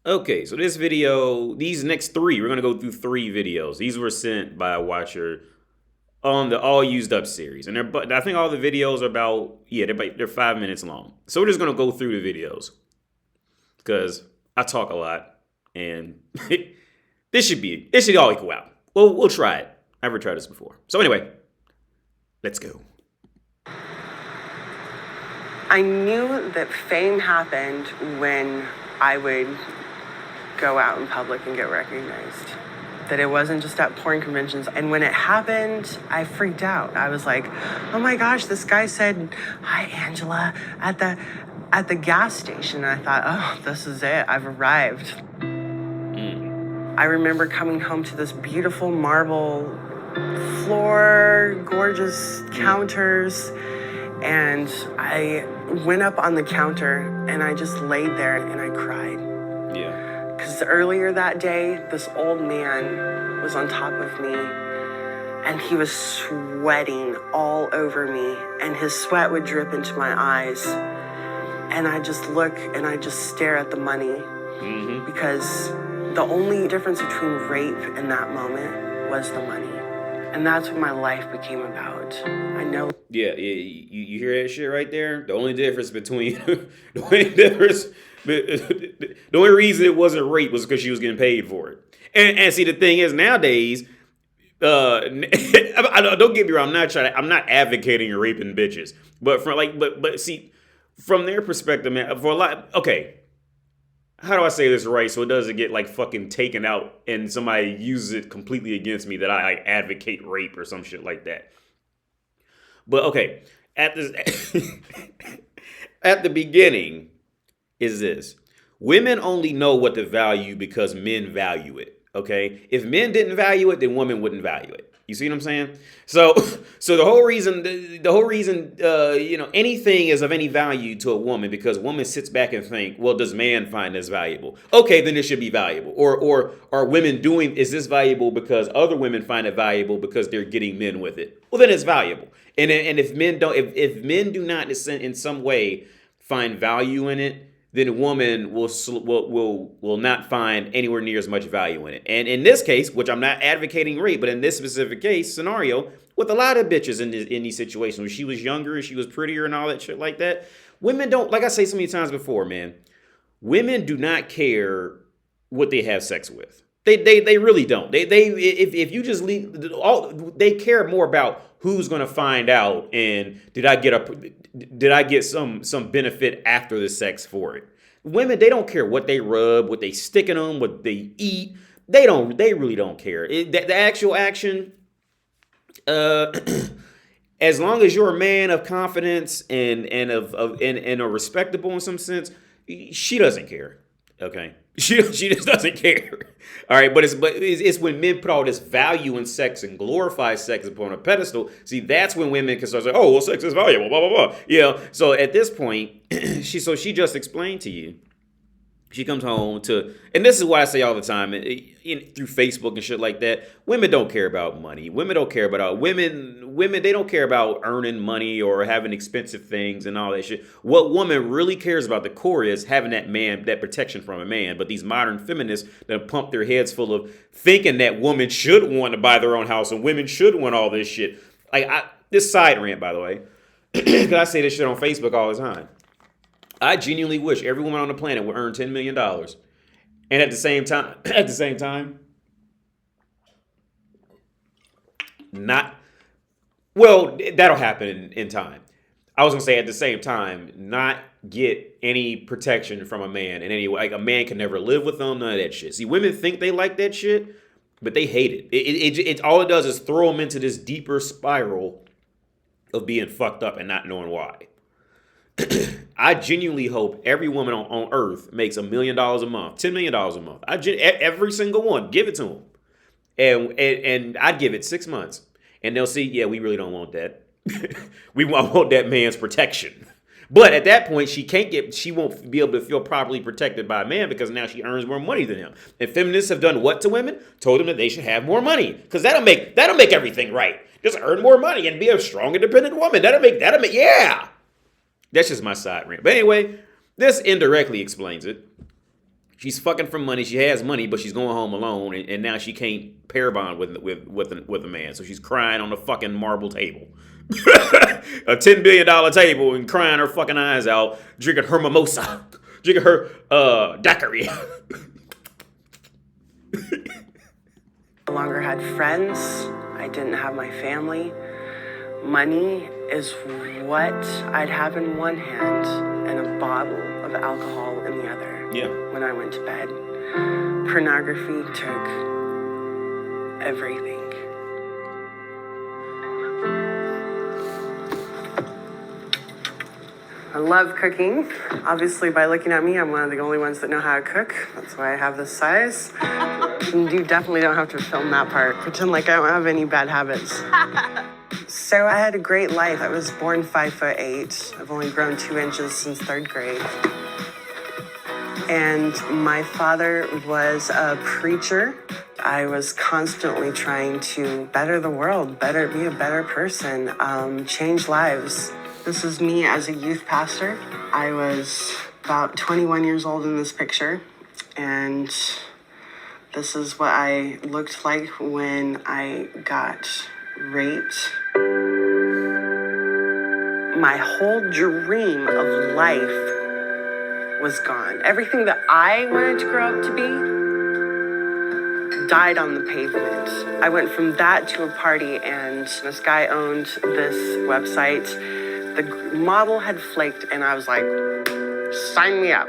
Okay, so this video, these next three, we're gonna go through three videos. These were sent by a watcher on the All Used Up series, and but I think all the videos are about they're 5 minutes long. So we're just gonna go through the videos because I talk a lot, and this should all equal out. Well, we'll try it. I've never tried this before. So anyway, let's go. I knew that fame happened when I would go out in public and get recognized. That it wasn't just at porn conventions. And when it happened, I freaked out. I was like, oh my gosh, this guy said, hi, Angela, at the gas station. And I thought, oh, this is it. I've arrived. I remember coming home to this beautiful marble floor, gorgeous counters, and I went up on the counter and I just laid there and I cried. Yeah. Because earlier that day, this old man was on top of me and he was sweating all over me and his sweat would drip into my eyes. And I just look and I just stare at the money because the only difference between rape in that moment was the money. And that's what my life became about. I know. Yeah, you hear that shit right there? The only difference between the only difference, the only reason it wasn't rape was because she was getting paid for it. And see, the thing is, nowadays, don't get me wrong, I'm not advocating raping bitches, but see, from their perspective, man, for a lot, okay. How do I say this right so it doesn't get like fucking taken out and somebody uses it completely against me that I like advocate rape or some shit like that? But okay, at this at the beginning is this. Women only know what to value because men value it. Okay? If men didn't value it, then women wouldn't value it. You see what I'm saying? So, so the whole reason, anything is of any value to a woman because woman sits back and think, well, does man find this valuable? Okay, then it should be valuable. Or are women is this valuable because other women find it valuable because they're getting men with it? Well, then it's valuable. And if if men do not in some way find value in it, then a woman will not find anywhere near as much value in it. And in this case, which I'm not advocating rape, but in this specific case scenario, with a lot of bitches in these situations, when she was younger, she was prettier and all that shit like that, women don't, like I say so many times before, man, women do not care what they have sex with. They really don't. If you just leave they care more about who's going to find out and did I get some benefit after the sex for it. Women, they don't care what they rub, what they stick in them, what they eat. They really don't care. The actual action, as long as you're a man of confidence and are respectable in some sense, she doesn't care. Okay, she just doesn't care. All right, but it's when men put all this value in sex and glorify sex upon a pedestal. See, that's when women can start saying, "Oh, well, sex is valuable." Blah blah blah. So at this point, she just explained to you. She comes home and this is what I say all the time, through Facebook and shit like that. Women don't care about money. Women don't care about women. They don't care about earning money or having expensive things and all that shit. What woman really cares about the core is having that protection from a man. But these modern feminists that pump their heads full of thinking that women should want to buy their own house and women should want all this shit. This side rant, by the way, because I say this shit on Facebook all the time. I genuinely wish every woman on the planet would earn $10 million. And at the same time, that'll happen in time. I was gonna say at the same time, not get any protection from a man in any way. Like a man can never live with them, none of that shit. See, women think they like that shit, but they hate it. It all it does is throw them into this deeper spiral of being fucked up and not knowing why. I genuinely hope every woman on earth makes $1 million a month, $10 million a month. Every single one, give it to them. And I'd give it 6 months. And they'll see, yeah, we really don't want that. We want that man's protection. But at that point, she won't be able to feel properly protected by a man because now she earns more money than him. And feminists have done what to women? Told them that they should have more money. Because that'll make everything right. Just earn more money and be a strong, independent woman. Yeah. That's just my side rant. But anyway, this indirectly explains it. She's fucking for money. She has money, but she's going home alone, and now she can't pair bond with a man. So she's crying on the fucking marble table, a $10 billion table, and crying her fucking eyes out, drinking her mimosa, drinking her daiquiri. No longer had friends. I didn't have my family. Money is what I'd have in one hand and a bottle of alcohol in the other. Yeah. When I went to bed. Pornography took everything. I love cooking. Obviously, by looking at me, I'm one of the only ones that know how to cook. That's why I have this size. You definitely don't have to film that part. Pretend like I don't have any bad habits. So I had a great life. I was born 5'8". I've only grown 2 inches since 3rd grade. And my father was a preacher. I was constantly trying to better the world, be a better person, change lives. This is me as a youth pastor. I was about 21 years old in this picture, and this is what I looked like when I got raped. My whole dream of life was gone. Everything that I wanted to grow up to be died on the pavement. I went from that to a party, and this guy owned this website. The model had flaked, and I was like, sign me up.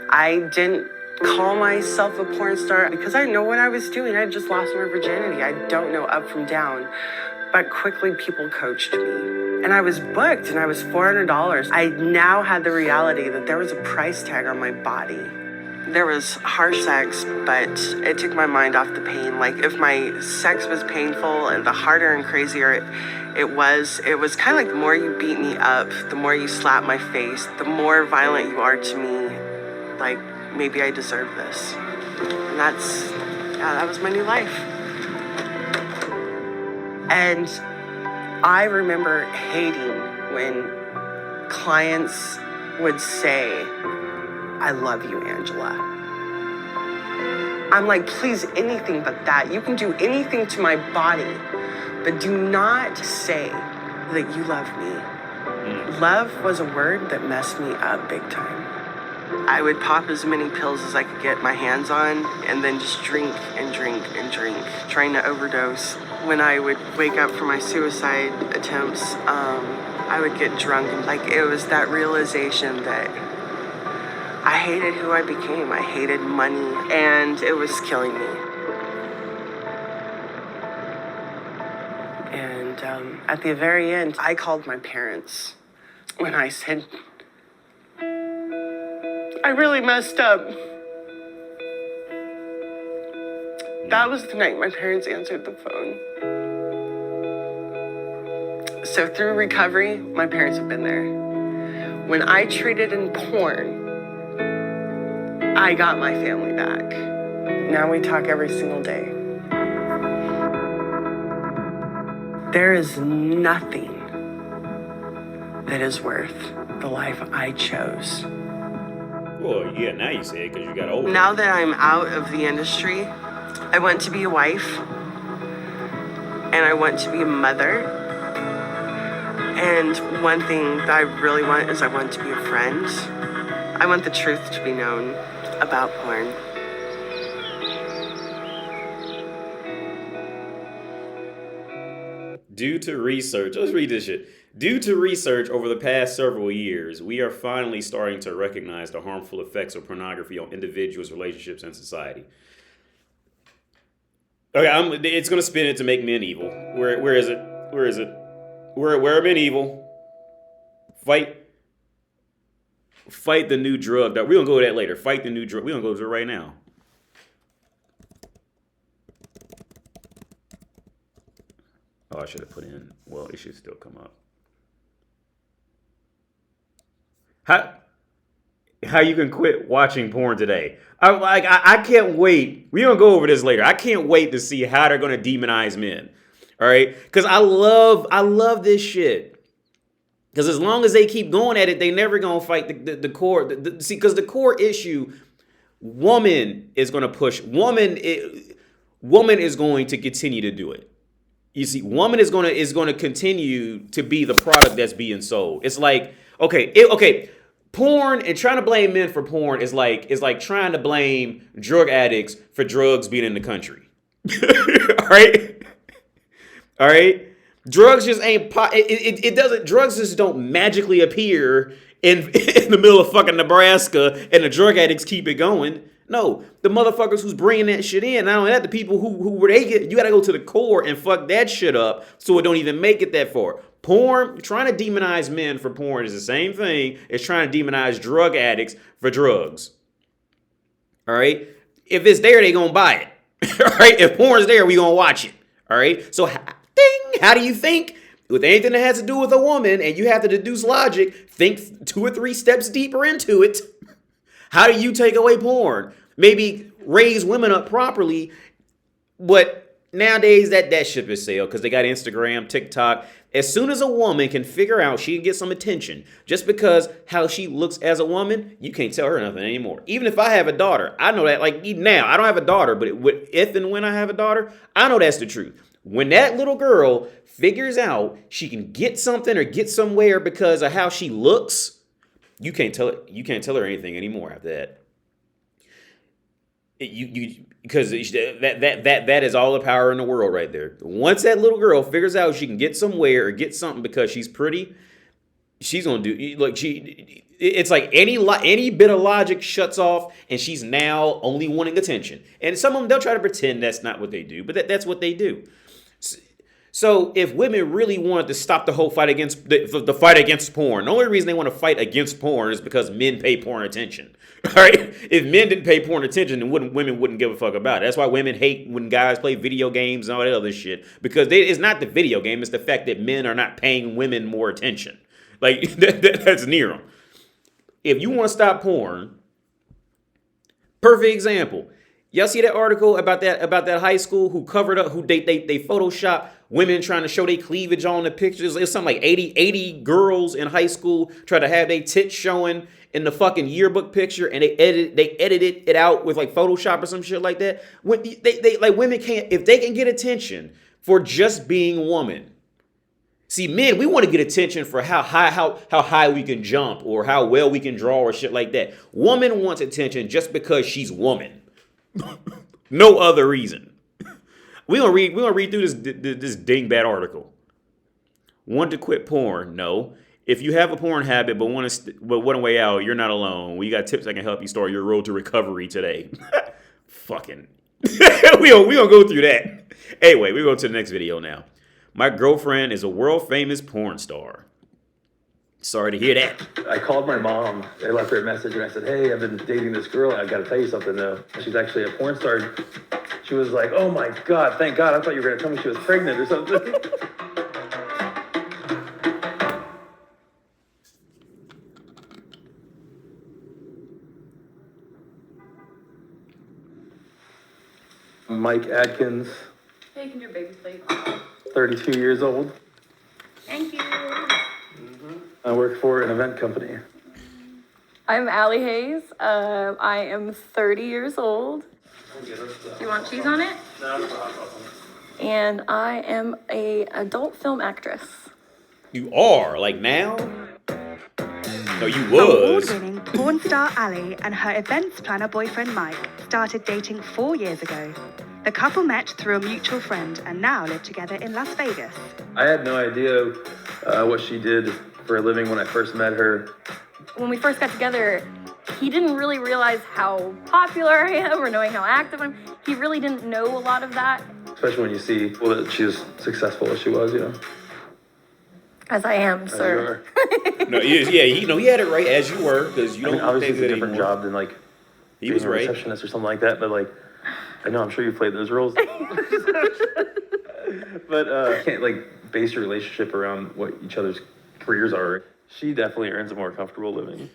I didn't call myself a porn star because I know what I was doing. I just lost my virginity. I don't know up from down. But quickly people coached me. And I was booked, and I was $400. I now had the reality that there was a price tag on my body. There was harsh sex, but it took my mind off the pain. Like, if my sex was painful, and the harder and crazier it was kind of like the more you beat me up, the more you slap my face, the more violent you are to me. Like, maybe I deserve this. And that was my new life. And I remember hating when clients would say, I love you, Angela. I'm like, please, anything but that. You can do anything to my body, but do not say that you love me. Love was a word that messed me up big time. I would pop as many pills as I could get my hands on, and then just drink and drink and drink, trying to overdose. When I would wake up from my suicide attempts, I would get drunk, and like, it was that realization that I hated who I became. I hated money, and it was killing me. And at the very end, I called my parents when I said, I really messed up. That was the night my parents answered the phone. So through recovery, my parents have been there. When I traded in porn, I got my family back. Now we talk every single day. There is nothing that is worth the life I chose. Well, yeah, now you say it because you got older. Now that I'm out of the industry, I want to be a wife, and I want to be a mother. And one thing that I really want is I want to be a friend. I want the truth to be known about porn. Due to research, let's read this shit. Due to research over the past several years, we are finally starting to recognize the harmful effects of pornography on individuals, relationships, and society. Okay, it's gonna spin it to make men evil. Where is it? Where is it? Where are men evil? Fight the new drug. We're gonna go to that later. Fight the new drug. We're gonna go to it right now. Oh, I should have put in. Well, it should still come up. How you can quit watching porn today? I can't wait. We're gonna go over this later. I can't wait to see how they're gonna demonize men. All right, because I love this shit. Because as long as they keep going at it, they never gonna fight the core. See, because the core issue woman is going to push. Woman is going to continue to do it. You see, woman is going to continue to be the product that's being sold. It's like, okay, porn and trying to blame men for porn is like trying to blame drug addicts for drugs being in the country. All right. Drugs just ain't it doesn't. Drugs just don't magically appear in the middle of fucking Nebraska and the drug addicts keep it going. No, the motherfuckers who's bringing that shit in, not only that, the people who they get, you got to go to the core and fuck that shit up so it don't even make it that far. Porn, trying to demonize men for porn is the same thing as trying to demonize drug addicts for drugs. All right? If it's there, they gonna buy it. All right? If porn's there, we gonna watch it. All right? So, how do you think? With anything that has to do with a woman and you have to deduce logic, think 2 or 3 steps deeper into it. How do you take away porn? Maybe raise women up properly, but nowadays that ship is sailed because they got Instagram, TikTok. As soon as a woman can figure out she can get some attention just because how she looks as a woman, you can't tell her nothing anymore. Even if I have a daughter, I know that. Like now, I don't have a daughter, but if and when I have a daughter, I know that's the truth. When that little girl figures out she can get something or get somewhere because of how she looks, you can't tell her anything anymore after that. Because that is all the power in the world right there. Once that little girl figures out she can get somewhere or get something because she's pretty, she's gonna do like it's like any bit of logic shuts off and she's now only wanting attention. And some of them, they'll try to pretend that's not what they do, but that's what they do. So if women really wanted to stop the whole fight against the fight against porn, the only reason they want to fight against porn is because men pay porn attention. All right? If men didn't pay porn attention, then women wouldn't give a fuck about it. That's why women hate when guys play video games and all that other shit. Because it's not the video game, it's the fact that men are not paying women more attention. Like, that's near them. If you want to stop porn, perfect example. Y'all see that article about that high school who covered up, who they photoshopped women trying to show their cleavage on the pictures? It was something like 80 girls in high school try to have their tits showing in the fucking yearbook picture, and they edited it out with like Photoshop or some shit like that. When they like, women can't, if they can get attention for just being a woman. See, men, we want to get attention for how high we can jump or how well we can draw or shit like that. Woman wants attention just because she's woman. No other reason. We're gonna read through this dingbat article. Want to quit porn? No. If you have a porn habit but want a way out, you're not alone. We got tips that can help you start your road to recovery today. Fucking. we gonna go through that. Anyway, we go to the next video now. My girlfriend is a world famous porn star. Sorry to hear that. I called my mom. I left her a message and I said, "Hey, I've been dating this girl. I've got to tell you something though. She's actually a porn star." She was like, "Oh my God, thank God. I thought you were going to tell me she was pregnant or something." Mike Adkins. Hey, can your baby plate? 32 years old. Thank you. I work for an event company. I'm Allie Hayes. I am 30 years old. Do you want cheese on it? And I am a adult film actress. You are? Like now? No, you was. Award-winning porn star Allie and her events planner boyfriend Mike started dating 4 years ago. The couple met through a mutual friend and now live together in Las Vegas. I had no idea what she did for a living when I first met her. When we first got together, he didn't really realize how popular I am or knowing how active I am. He really didn't know a lot of that. Especially when you see that she was successful as she was, you know. As I am, As sir. No, he had it right as you were, because you don't obviously think it's a that different anymore. job than like He being was a right. receptionist or something like that, but like I know I'm sure you played those roles. But can't like base your relationship around what each other's careers are. She definitely earns a more comfortable living.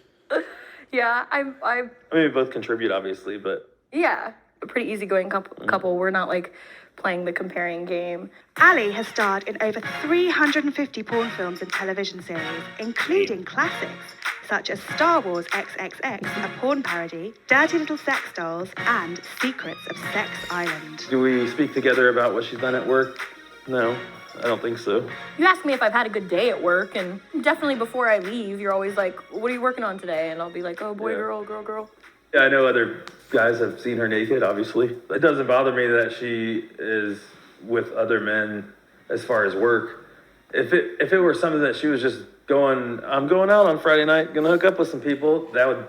Yeah, I mean, we both contribute, obviously, but yeah, a pretty easygoing couple. We're not like playing the comparing game. Allie has starred in over 350 porn films and television series, including classics such as Star Wars XXX, a porn parody, Dirty Little Sex Dolls, and Secrets of Sex Island. Do we speak together about what she's done at work? No, I don't think so. You ask me if I've had a good day at work, and definitely before I leave, you're always like, what are you working on today? And I'll be like, oh, boy, girl, girl, girl. Yeah, I know other guys have seen her naked, obviously. It doesn't bother me that she is with other men as far as work. If it were something that she was just going, I'm going out on Friday night, gonna hook up with some people, that would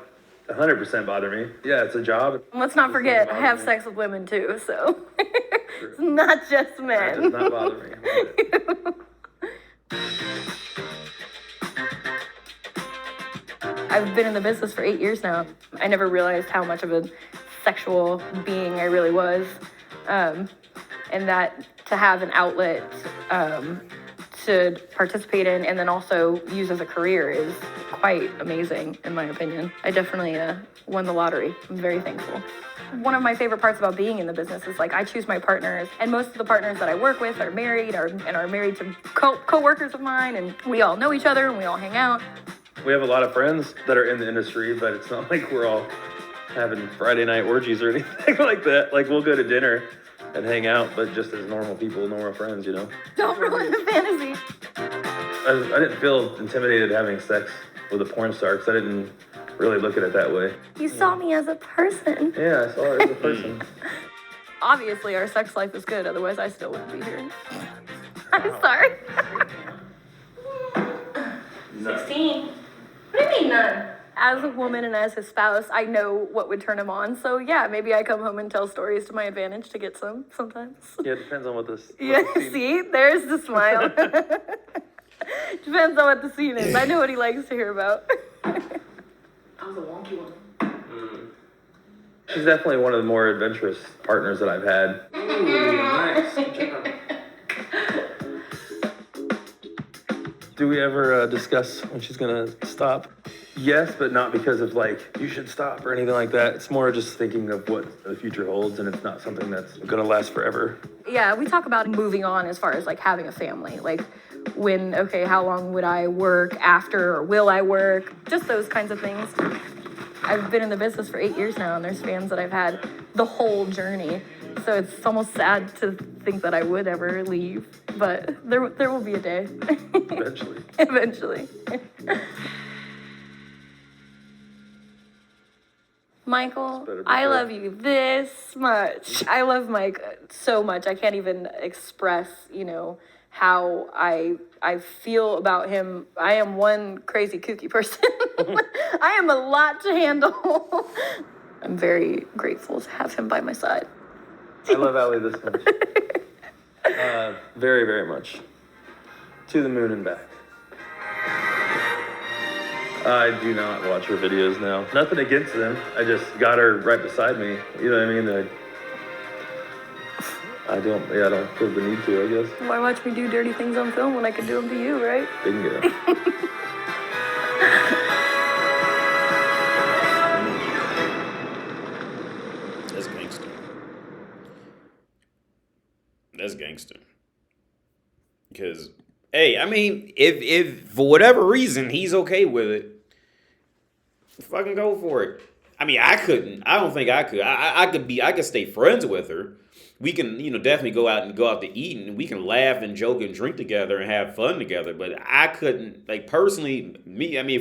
100% bother me. Yeah, it's a job. Let's not forget, I have sex with women too, so it's not just men. That does not bother me. I've been in the business for 8 years now. I never realized how much of a sexual being I really was. And that to have an outlet to participate in and then also use as a career is quite amazing, in my opinion. I definitely won the lottery. I'm very thankful. One of my favorite parts about being in the business is like I choose my partners, and most of the partners that I work with are married and are married to co-workers of mine, and we all know each other and we all hang out. We have a lot of friends that are in the industry, but it's not like we're all having Friday night orgies or anything like that. Like we'll go to dinner and hang out, but just as normal people, normal friends, you know? Don't ruin the fantasy. I didn't feel intimidated having sex with a porn star because I didn't really look at it that way. You saw me as a person. Yeah, I saw her as a person. Obviously, our sex life is good, otherwise I still wouldn't be here. I'm sorry. 16. What do you mean none? As a woman and as his spouse, I know what would turn him on. So yeah, maybe I come home and tell stories to my advantage to get some sometimes. Yeah, it depends on what this. Yeah, see, there's the smile. Depends on what the scene is. I know what he likes to hear about. That was a wonky one. She's definitely one of the more adventurous partners that I've had. Ooh, nice. Good job. Do we ever discuss when she's gonna stop? Yes, but not because of like, you should stop or anything like that. It's more just thinking of what the future holds, and it's not something that's gonna last forever. Yeah, we talk about moving on as far as like having a family. Like when, okay, how long would I work after, or will I work? Just those kinds of things. I've been in the business for 8 years now, and there's fans that I've had the whole journey. So it's almost sad to think that I would ever leave, but there will be a day. Eventually. Eventually. Michael, I love you this much. I love Mike so much. I can't even express, how I feel about him. I am one crazy kooky person. I am a lot to handle. I'm very grateful to have him by my side. I love Allie this much. Very, very much. To the moon and back. I do not watch her videos now. Nothing against them. I just got her right beside me. You know what I mean? I don't feel the need to, I guess. Why watch me do dirty things on film when I could do them to you, right? Bingo. That's gangster. That's gangster. Because, hey, I mean, if for whatever reason he's okay with it, fucking go for it. I mean, I couldn't. I don't think I could. I could stay friends with her. We can, definitely go out to eat, and we can laugh and joke and drink together and have fun together. But I couldn't, personally,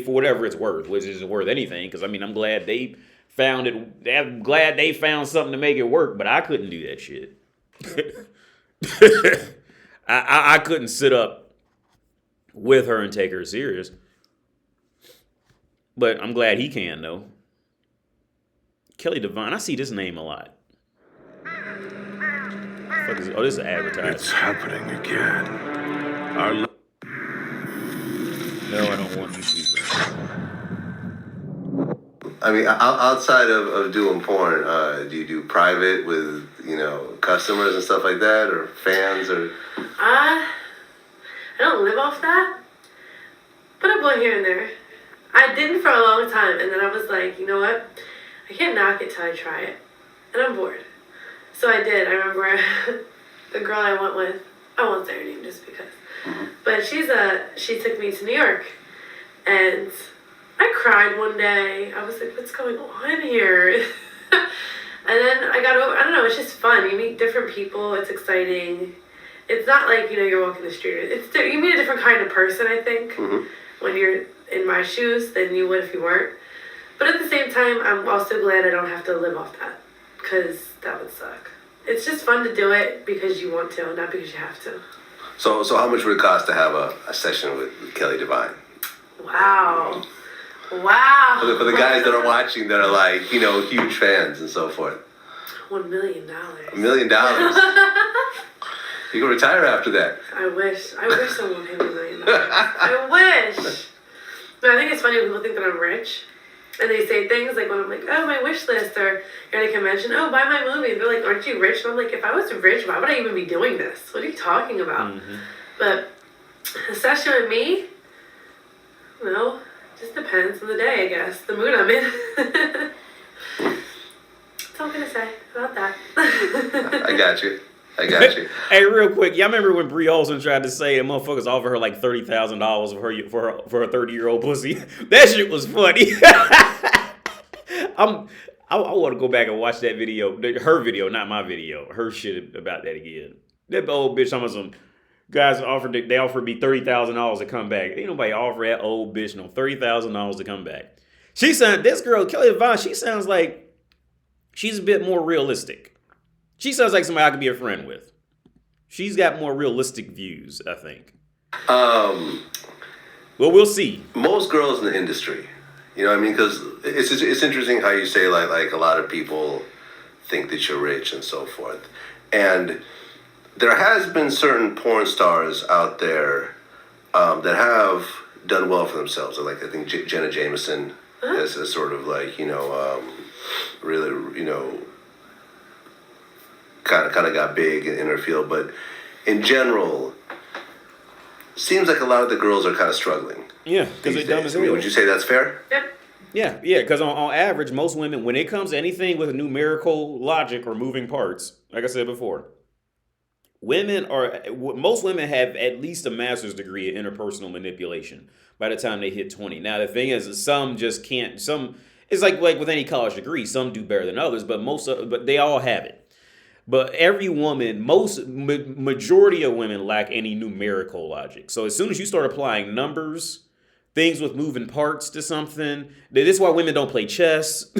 for whatever it's worth, which isn't worth anything, because, I'm glad they found it. I'm glad they found something to make it work, but I couldn't do that shit. I couldn't sit up with her and take her serious. But I'm glad he can, though. Kelly Devine, I see this name a lot. Oh, this is advertising. It's happening again. No, I don't want YouTube. Outside of doing porn, do you do private with, customers and stuff like that, or fans, or? I don't live off that, but I blow here and there. I didn't for a long time, and then I was like, you know what? I can't knock it till I try it, and I'm bored. So I did. I remember the girl I went with, I won't say her name just because, but she took me to New York, and I cried one day. I was like, what's going on here? And then I got over, I don't know, it's just fun. You meet different people. It's exciting. It's not like, you're walking the street. You meet a different kind of person, I think, when you're in my shoes than you would if you weren't. But at the same time, I'm also glad I don't have to live off that, because that would suck. It's just fun to do it because you want to, not because you have to. So how much would it cost to have a session with Kelly Divine? Wow. For the guys that are watching that are like, huge fans and so forth. $1 million. $1 million. You can retire after that. I wish someone paid me $1 million. I wish. But I think it's funny when people think that I'm rich. And they say things like when I'm like, oh, my wish list, or you're at a convention, oh, buy my movie. And they're like, aren't you rich? And I'm like, if I was rich, why would I even be doing this? What are you talking about? But a session with me, well, just depends on the day, I guess. The mood I'm in. That's all I'm going to say about that. I got you. Hey, real quick, y'all remember when Brie Olsen tried to say that motherfuckers offered her like $30,000 for her 30-year-old pussy? That shit was funny. I want to go back and watch that video, her video, not my video, her shit about that again. That old bitch, some guys offered me $30,000 to come back. Ain't nobody offer that old bitch no $30,000 to come back. This girl Kelly Divine, she sounds like she's a bit more realistic. She sounds like somebody I could be a friend with. She's got more realistic views, I think. Well, we'll see. Most girls in the industry, because it's interesting how you say like a lot of people think that you're rich and so forth. And there has been certain porn stars out there that have done well for themselves. Like I think Jenna Jameson has sort of like, really, kind of got big in her field, but in general, seems like a lot of the girls are kind of struggling. Yeah, because they're dumb as hell. Would you say that's fair? Yeah, because on average, most women, when it comes to anything with numerical logic or moving parts, like I said before, most women have at least a master's degree in interpersonal manipulation by the time they hit 20. Now, the thing is, some just can't. It's like with any college degree, some do better than others, but they all have it. But every woman, majority of women lack any numerical logic. So as soon as you start applying numbers, things with moving parts to something, this is why women don't play chess.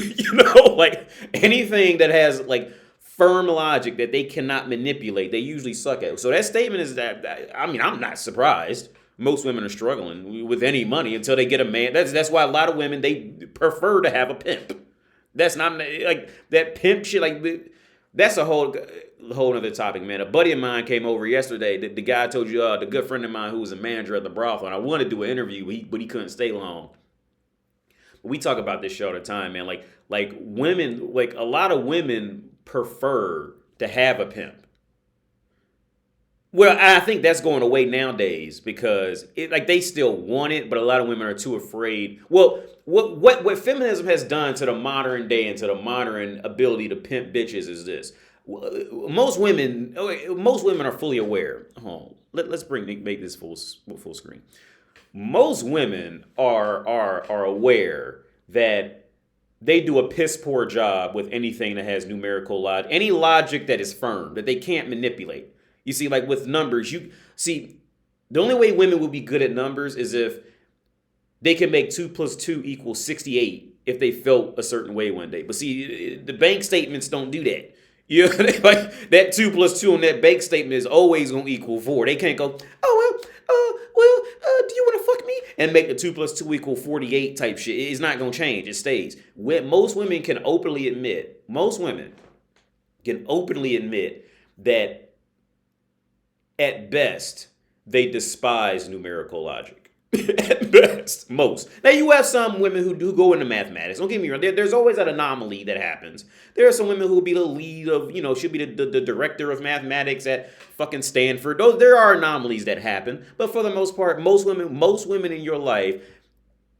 Like anything that has like firm logic that they cannot manipulate, they usually suck at. So that statement is I'm not surprised. Most women are struggling with any money until they get a man. That's why a lot of women, they prefer to have a pimp. That's not like that pimp shit. Like that's a whole other topic, man. A buddy of mine came over yesterday. The guy I told you, the good friend of mine who was a manager at the brothel, and I wanted to do an interview, but he couldn't stay long. But we talk about this shit all the time, man. Like women, like a lot of women prefer to have a pimp. Well, I think that's going away nowadays because they still want it, but a lot of women are too afraid. Well, what feminism has done to the modern day and to the modern ability to pimp bitches is this: most women are fully aware. Let's make this full screen. Most women are aware that they do a piss poor job with anything that has numerical logic, any logic that is firm that they can't manipulate. You see, like with numbers, the only way women will be good at numbers is if they can make 2 + 2 = 68 if they felt a certain way one day. But see, the bank statements don't do that. Like that 2 + 2 on that bank statement is always going to equal 4. They can't go, do you want to fuck me? And make the 2 + 2 = 48 type shit. It's not going to change. It stays. Most women can openly admit that at best, they despise numerical logic. At best, most. Now, you have some women who go into mathematics. Don't get me wrong. There's always that anomaly that happens. There are some women who will be the lead of, should be the director of mathematics at fucking Stanford. There are anomalies that happen. But for the most part, most women in your life,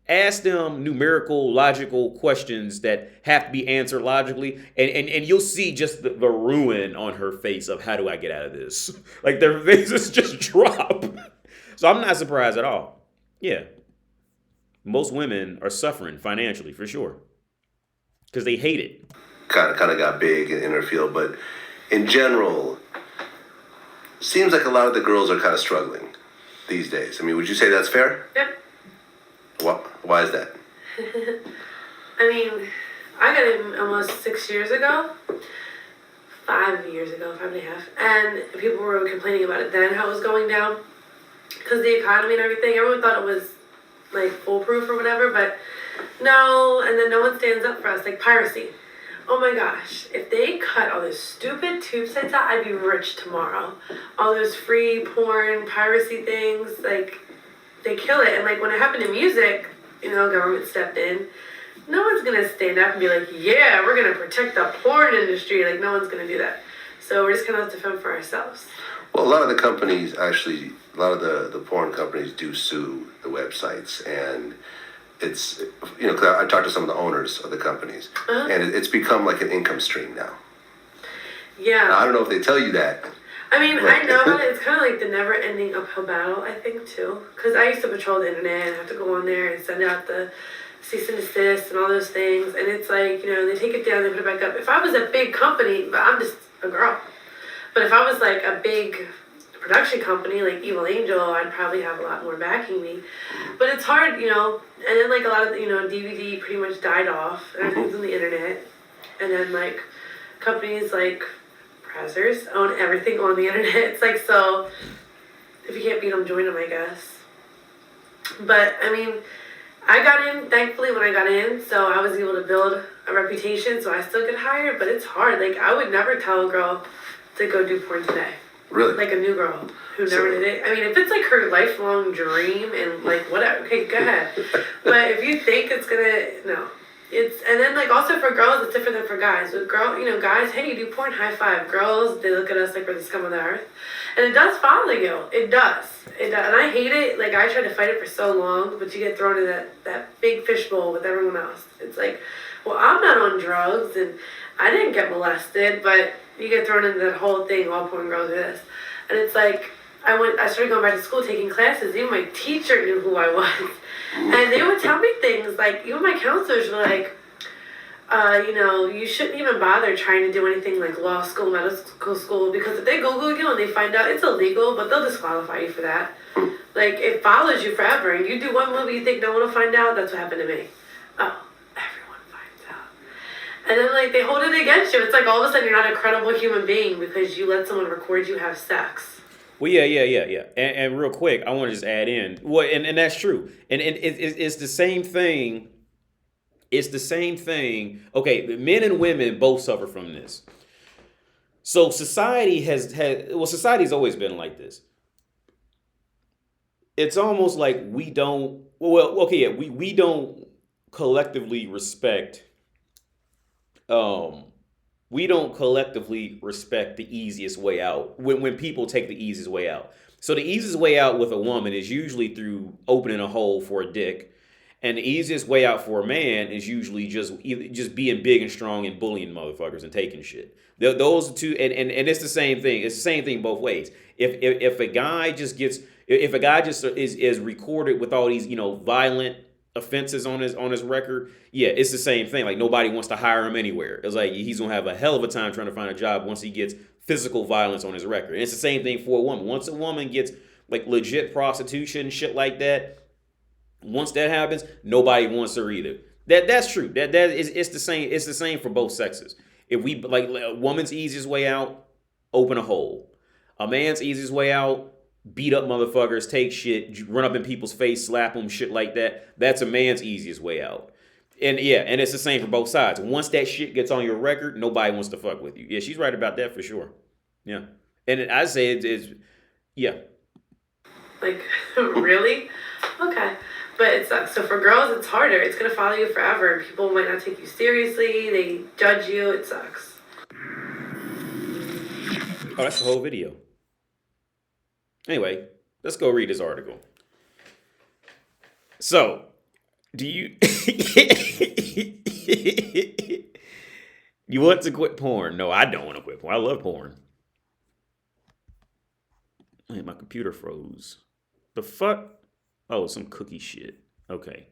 ask them numerical, logical questions that have to be answered logically, and you'll see just the ruin on her face of how do I get out of this? Like their faces just drop. So I'm not surprised at all. Yeah. most women are suffering financially for sure because they hate it. Kind of got big in her field, but in general, seems like a lot of the girls are kind of struggling these days. I mean, would you say that's fair? Yep. Why is that? I mean, I got in almost 6 years ago. 5 years ago, 5.5. And people were complaining about it then, how it was going down. Because the economy and everything, everyone thought it was like foolproof or whatever, but no, and then no one stands up for us, like piracy. Oh my gosh, if they cut all those stupid tube sites out, I'd be rich tomorrow. All those free porn, piracy things, like, they kill it. And like when it happened in music, you know, government stepped in. No one's gonna stand up and be like, yeah, we're gonna protect the porn industry. Like, no one's gonna do that. So we're just gonna have to fend for ourselves. Well, a lot of the companies actually, a lot of the porn companies do sue the websites, and it's, you know, 'cause I talked to some of the owners of the companies, and it's become like an income stream now. Yeah. Now, I don't know if they tell you that. I mean, I know that it's kind of like the never-ending uphill battle, I think, too. Because I used to patrol the internet and have to go on there and send out the cease and desist and all those things. And it's like, you know, they take it down, they put it back up. If I was a big company, but I'm just a girl. But if I was like a big production company like Evil Angel, I'd probably have a lot more backing me. But it's hard, you know. And then like a lot of, you know, DVD pretty much died off. And everything's on the internet. And then like companies like Brazzers own everything on the internet. It's like, so if you can't beat them, join them, I guess. But I mean, I got in, thankfully, when I got in, so I was able to build a reputation, so I still get hired, but it's hard. Like, I would never tell a girl to go do porn today. Really? Like a new girl who never did it. I mean, if it's like her lifelong dream and like whatever, okay, go ahead. But if you think it's gonna, no. It's, and then like also for girls, it's different than for guys. With girl, you know, guys, hey, you do porn, high five. Girls, they look at us like we're the scum of the earth. And it does follow you. It does. It does. And I hate it. Like, I tried to fight it for so long, but you get thrown in that big fishbowl with everyone else. It's like, well, I'm not on drugs, and I didn't get molested, but you get thrown into that whole thing, all porn girls do this. And it's like, I started going back to school, taking classes. Even my teacher knew who I was. And they would tell me things, like, even my counselors were like, you know, you shouldn't even bother trying to do anything like law school, medical school, because if they Google you and they find out it's illegal, but they'll disqualify you for that. Like, it follows you forever, and you do one movie, you think no one will find out. That's what happened to me. Oh, everyone finds out. And then, like, they hold it against you. It's like all of a sudden you're not a credible human being because you let someone record you have sex. Well, yeah. And real quick, I want to just add in, well, and that's true. And it's the same thing. It's the same thing. Okay, men and women both suffer from this. So society's always been like this. It's almost like we don't collectively respect we don't collectively respect the easiest way out when people take the easiest way out. So the easiest way out with a woman is usually through opening a hole for a dick. And the easiest way out for a man is usually just being big and strong and bullying motherfuckers and taking shit. Those are two, and it's the same thing. It's the same thing both ways. If a guy just is recorded with all these, you know, violent offenses on his record, yeah, it's the same thing. Like, nobody wants to hire him anywhere. It's like he's gonna have a hell of a time trying to find a job once he gets physical violence on his record. And it's the same thing for a woman. Once a woman gets like legit prostitution, shit like that. Once that happens, nobody wants her either. That's true. It's the same. It's the same for both sexes. If we like a woman's easiest way out, open a hole. A man's easiest way out, beat up motherfuckers, take shit, run up in people's face, slap them, shit like that. That's a man's easiest way out. And yeah, and it's the same for both sides. Once that shit gets on your record, nobody wants to fuck with you. Yeah, she's right about that for sure. Yeah, and I say it's yeah. Like, really? Okay. But it sucks. So for girls, it's harder. It's going to follow you forever. People might not take you seriously. They judge you. It sucks. Oh, that's the whole video. Anyway, let's go read this article. So, do you... You want to quit porn? No, I don't want to quit porn. I love porn. Man, my computer froze. The fuck? Oh, some cookie shit. Okay.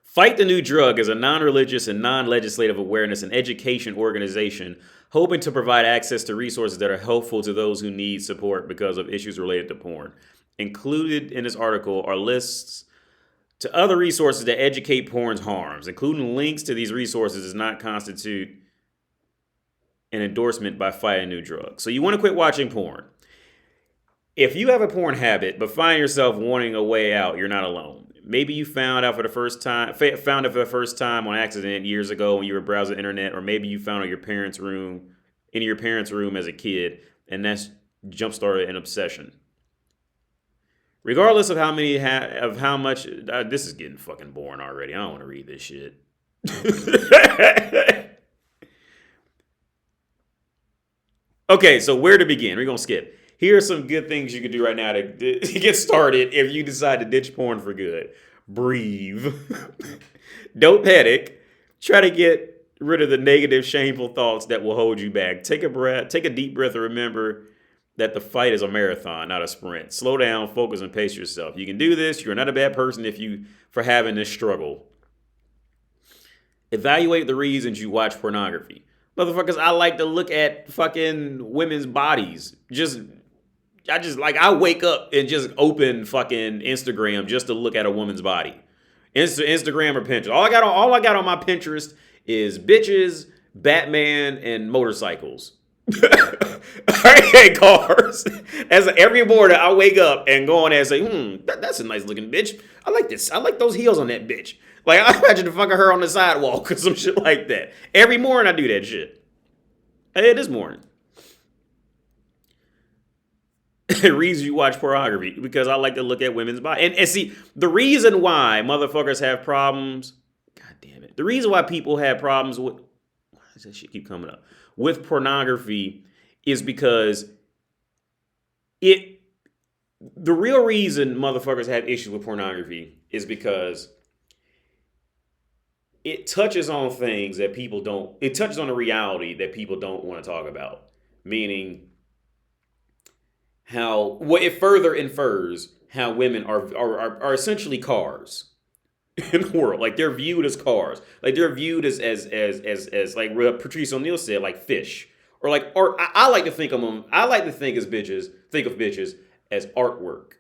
Fight the New Drug is a non-religious and non-legislative awareness and education organization hoping to provide access to resources that are helpful to those who need support because of issues related to porn. Included in this article are lists to other resources that educate porn's harms. Including links to these resources does not constitute an endorsement by Fight a New Drug. So you want to quit watching porn. If you have a porn habit but find yourself wanting a way out, you're not alone. Maybe you found it for the first time on accident years ago when you were browsing the internet, or maybe you found it in your parents' room as a kid, and that's jump-started an obsession. Regardless of how much, this is getting fucking boring already. I don't want to read this shit. Okay, so where to begin? We're gonna skip. Here are some good things you can do right now to get started if you decide to ditch porn for good. Breathe. Don't panic. Try to get rid of the negative, shameful thoughts that will hold you back. Take a deep breath, and remember that the fight is a marathon, not a sprint. Slow down, focus, and pace yourself. You can do this. You're not a bad person for having this struggle. Evaluate the reasons you watch pornography. Motherfuckers, I like to look at fucking women's bodies. I wake up and just open fucking Instagram just to look at a woman's body. Instagram or Pinterest. All I got on my Pinterest is bitches, Batman, and motorcycles. I hate cars. As every morning I wake up and go on and say, that's a nice looking bitch. I like this. I like those heels on that bitch. Like, I imagine the fucking her on the sidewalk or some shit like that. Every morning I do that shit. I did this morning. Reason you watch pornography, because I like to look at women's body. And see, the reason why motherfuckers have problems, god damn it. The reason why people have problems with, why does that shit keep coming up? With pornography is because the real reason motherfuckers have issues with pornography is because it touches on things that it touches on a reality that people don't want to talk about. Meaning, it further infers how women are essentially cars in the world. Like, they're viewed as cars. Like, they're viewed as like Patrice O'Neal said, like fish. Or I like to think of them. I like to think of bitches as artwork.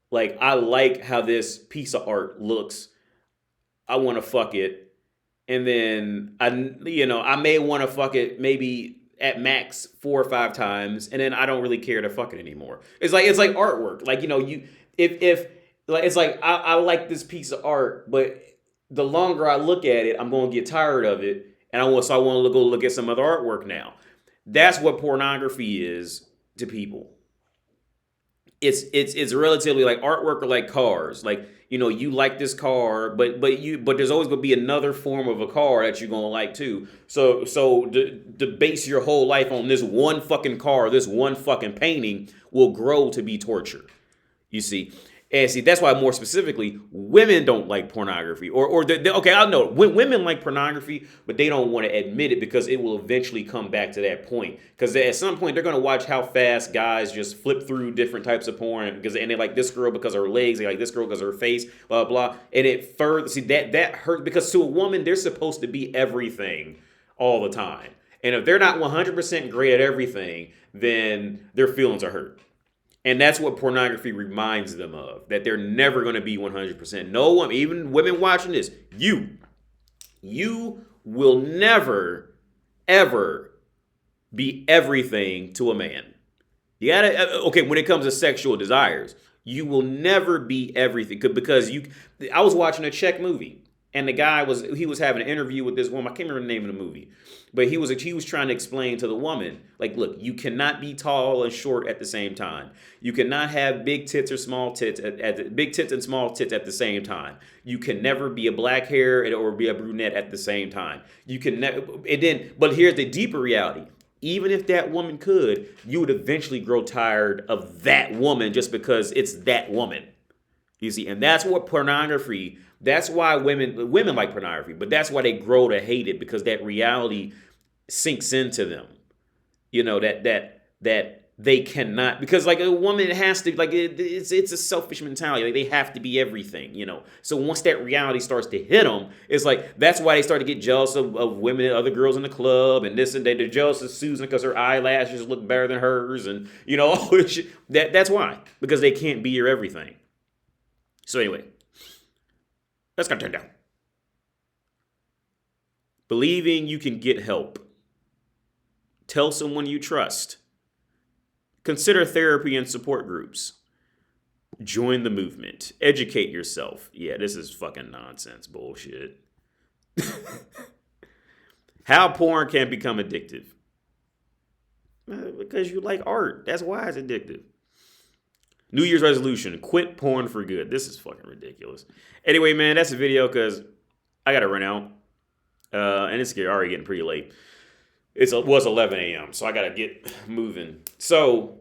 Like, I like how this piece of art looks. I want to fuck it. And then I may want to fuck it maybe at max 4 or 5 times, and then I don't really care to fuck it anymore. It's like artwork. Like, it's like I like this piece of art, but the longer I look at it, I'm gonna get tired of it, and I want to go look at some other artwork now. That's what pornography is to people. It's relatively like artwork or like cars. Like, you like this car, but there's always gonna be another form of a car that you're gonna like too. So to base your whole life on this one fucking car, this one fucking painting will grow to be torture. You see. And see, that's why more specifically, women don't like pornography. Okay, I know women like pornography, but they don't want to admit it because it will eventually come back to that point. Because at some point, they're going to watch how fast guys just flip through different types of porn. And they like this girl because of her legs, they like this girl because of her face, blah, blah. And it further, see, that hurt because to a woman, they're supposed to be everything all the time. And if they're not 100% great at everything, then their feelings are hurt. And that's what pornography reminds them of, that they're never going to be 100%. No one, even women watching this, you will never, ever be everything to a man. You gotta, okay, when it comes to sexual desires, you will never be everything. Because I was watching a Czech movie, and the guy was having an interview with this woman. I can't remember the name of the movie. But he was trying to explain to the woman, like, look, you cannot be tall and short at the same time. You cannot have big tits or small tits big tits and small tits at the same time. You can never be a black hair or be a brunette at the same time. You can never. But here's the deeper reality. Even if that woman could, you would eventually grow tired of that woman just because it's that woman. You see, and that's what pornography. That's why women like pornography, but that's why they grow to hate it, because that reality sinks into them. That they cannot, because like a woman has to, like it's a selfish mentality. Like they have to be everything, you know. So once that reality starts to hit them, it's like that's why they start to get jealous of women, other girls in the club, and this and that. They're jealous of Susan because her eyelashes look better than hers, and you know all this shit. That's why, because they can't be your everything. So anyway, that's gonna turn down. Believing you can get help. Tell someone you trust. Consider therapy and support groups. Join the movement. Educate yourself. Yeah, this is fucking nonsense bullshit. How porn can become addictive. Because you like art. That's why it's addictive. New Year's resolution. Quit porn for good. This is fucking ridiculous. Anyway, man, that's the video because I got to run out. And it's already getting pretty late. It was 11 a.m., so I got to get moving. So,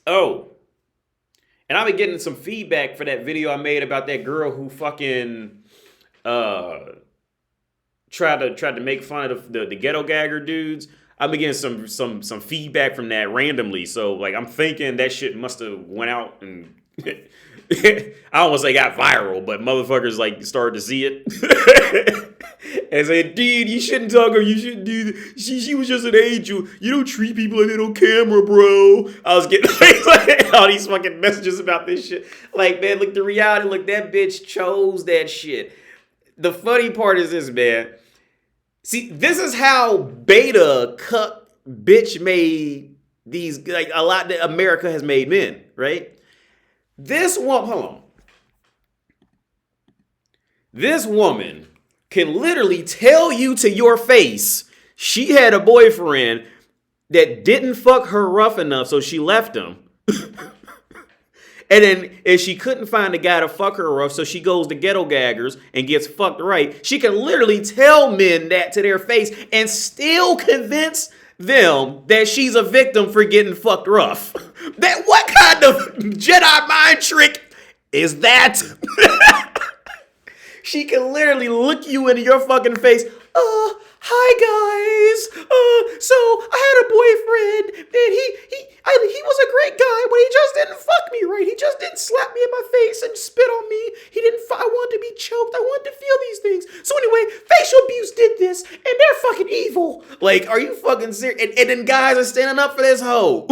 and I've been getting some feedback for that video I made about that girl who fucking tried to make fun of the ghetto gagger dudes. I've been getting some feedback from that randomly. So, like, I'm thinking that shit must have went out and I almost say got viral, but motherfuckers like started to see it. And said, dude, you shouldn't talk her. You shouldn't do that. She was just an angel. You don't treat people like that on camera, bro. I was getting like, all these fucking messages about this shit. Like, man, look, the reality, look, that bitch chose that shit. The funny part is this, man. See, this is how beta cuck bitch made these, like, a lot that America has made men, right? This woman, hold on. This woman can literally tell you to your face she had a boyfriend that didn't fuck her rough enough, so she left him. And she couldn't find a guy to fuck her rough, so she goes to ghetto gaggers and gets fucked right. She can literally tell men that to their face and still convince them that she's a victim for getting fucked rough. That what kind of Jedi mind trick is that? She can literally look you into your fucking face. Hi guys. So I had a boyfriend and he was a great guy, but he just didn't fuck me right. He just didn't slap me in my face and spit on me. I wanted to be choked. I wanted to feel these things. So anyway, facial abuse did this and they're fucking evil. Like, are you fucking serious? And then guys are standing up for this hoe.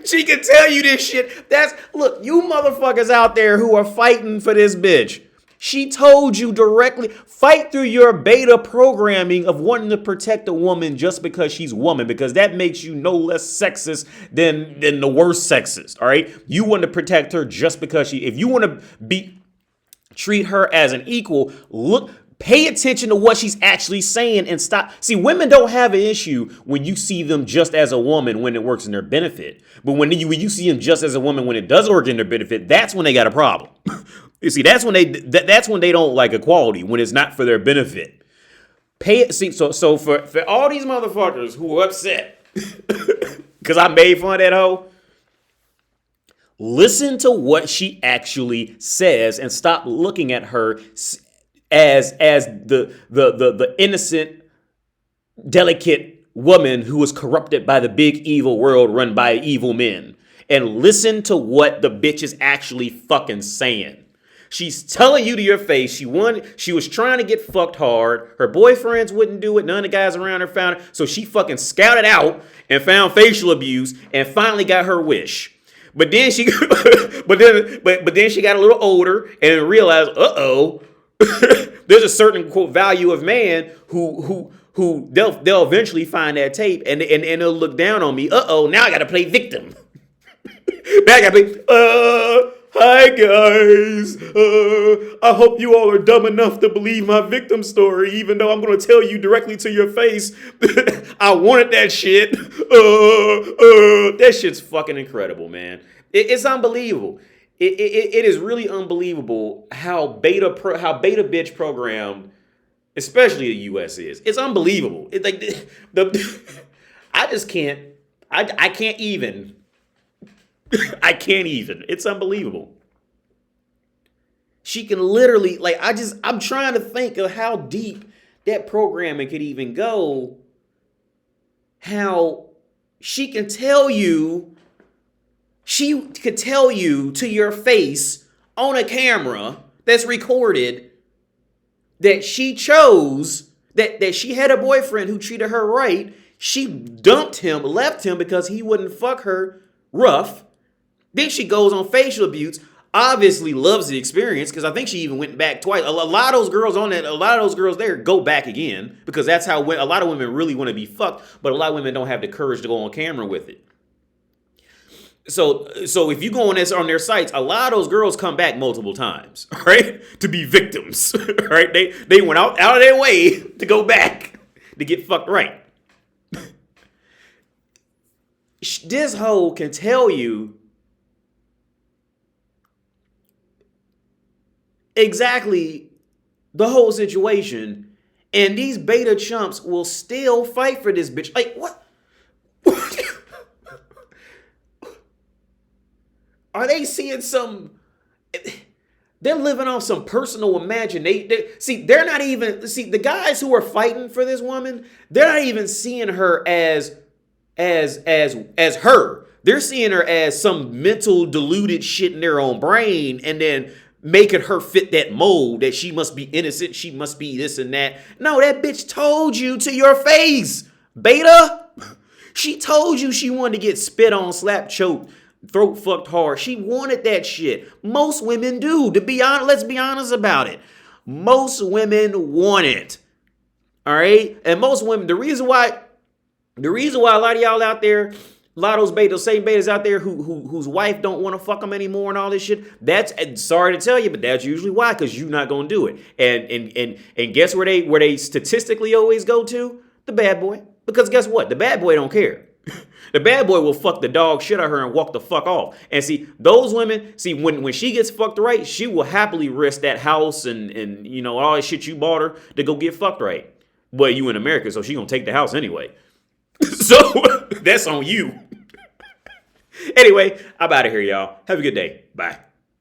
She can tell you this shit. Look, you motherfuckers out there who are fighting for this bitch. She told you directly, fight through your beta programming of wanting to protect a woman just because she's a woman, because that makes you no less sexist than the worst sexist, all right? You want to protect her just because if you want to treat her as an equal, pay attention to what she's actually saying and stop. See, women don't have an issue when you see them just as a woman when it works in their benefit. But when you see them just as a woman when it does work in their benefit, that's when they got a problem. You see, that's when they don't like equality, when it's not for their benefit. So for all these motherfuckers who are upset because I made fun of that hoe, listen to what she actually says and stop looking at her as the innocent, delicate woman who was corrupted by the big evil world run by evil men. And listen to what the bitch is actually fucking saying. She's telling you to your face she was trying to get fucked hard. Her boyfriends wouldn't do it. None of the guys around her found it. So she fucking scouted out and found facial abuse and finally got her wish. But then she but then she got a little older and realized, there's a certain quote value of man who they'll eventually find that tape and they'll look down on me. Now I gotta play victim. Now I gotta play hi guys, I hope you all are dumb enough to believe my victim story, even though I'm going to tell you directly to your face, I wanted that shit. That shit's fucking incredible, man. It's unbelievable. It is really unbelievable how beta bitch programmed, especially the U.S. is. It's unbelievable. It's like I just can't. I can't even. I can't even. It's unbelievable. She can literally, like, I'm trying to think of how deep that programming could even go. How she could tell you to your face on a camera that's recorded that she chose, that she had a boyfriend who treated her right. She dumped him, left him because he wouldn't fuck her rough. Then she goes on facial abuse. Obviously loves the experience because I think she even went back twice. A lot of those girls there go back again because that's how a lot of women really want to be fucked, but a lot of women don't have the courage to go on camera with it. So if you go on their sites, a lot of those girls come back multiple times, right? To be victims, right? They went out of their way to go back to get fucked right. This hoe can tell you exactly the whole situation, and these beta chumps will still fight for this bitch. Like, what? Are they seeing some? They're living off some personal imagination. They're not even. See, the guys who are fighting for this woman, they're not even seeing her as her. They're seeing her as some mental deluded shit in their own brain, and then making her fit that mold that she must be innocent, she must be this and that. No, that bitch told you to your face, beta. She told you she wanted to get spit on, slap, choked, throat fucked hard. She wanted that shit. Most women do. To be honest, let's be honest about it. Most women want it. All right? And most women, the reason why a lot of y'all out there, a lot of those same betas out there whose wife don't want to fuck them anymore and all this shit. That's, sorry to tell you, but that's usually why, because you're not gonna do it. And guess where they statistically always go to? The bad boy. Because guess what? The bad boy don't care. The bad boy will fuck the dog shit out of her and walk the fuck off. And see, those women, when she gets fucked right, she will happily risk that house and you know all that shit you bought her to go get fucked right. Well, you in America, so she gonna take the house anyway. So that's on you. Anyway, I'm out of here, y'all. Have a good day. Bye.